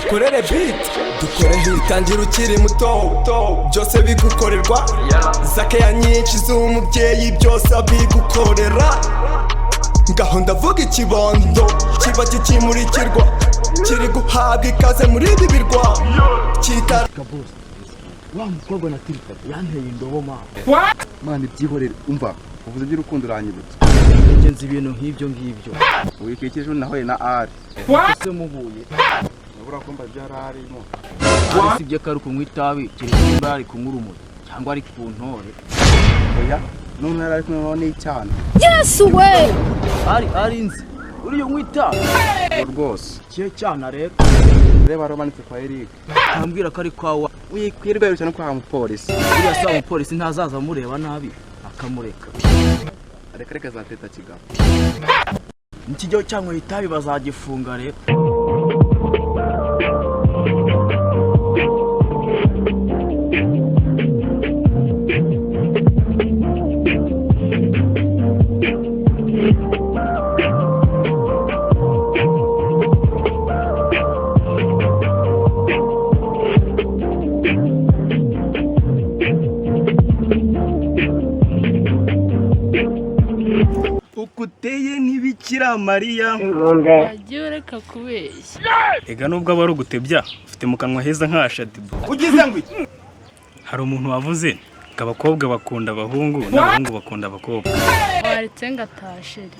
dukorere beat dukore hitangira ukiri muto byose bigukorerwa zakeya nyinshi z'umubyeyi byose abigukorera ngaho ndavuga ikibondo kiba kikimurikirwa kiri guhabwa ikaze muri ibi birwa kitara wa mukobwa na tirifata yanteye indobo mana ibyihorere umva uvuze by'urukundo uranyibutsa ngenzi ibintu nk'ibyo wikikije nahoye na ari ese mubuye urabura ko mbabyararimo ari sibye karu kunywa itabi kiri ari kunywa urumogi cyangwa ari ku ntore oya none ari kumwe n'icyana Yes we ari nzi uriyo nywa itabi rwose kiye cyana rero reba romanitse kwa Eric ambwira ko ari kwawa wikwirwe cyane kwa mupolisi uriya sa mupolisi ntazaza mureba nabi akamureka reka za teta kigabo nikijyo cyangwa itabi bazagifunga rero ukuteye nk'ibikira Mariya agiye reka kubeshya ega nubwo aba ari ugutebya ufite mu kanwa heza nka Shadibu ugize ngo iki hari umuntu wavuze ngo abakobwa bakunda abahungu n'abahungu bakunda abakobwa waretse ngatashire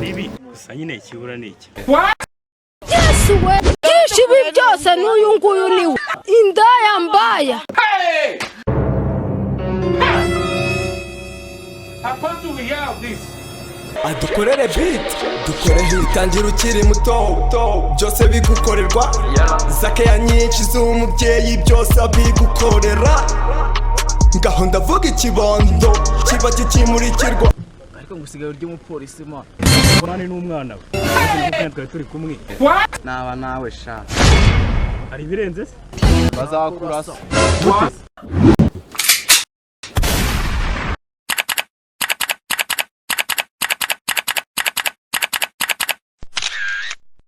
ibi gusa nyine ikibura ni iki Yes we ibi byose n'uyu nguyu niwe indaya mbaya dukorere beat dukore hitangira ukiri muto byose bigukorerwa zakeya nyinshi z'umubyeyi byose abigukorera ngaho ndavuga ikibondo kiba kikimurikirwa ariko ngusigaye urya umupolisi ma Korani n'umwana we twari turi kumwe naba nawe sha hari ibirenze se bazakurasa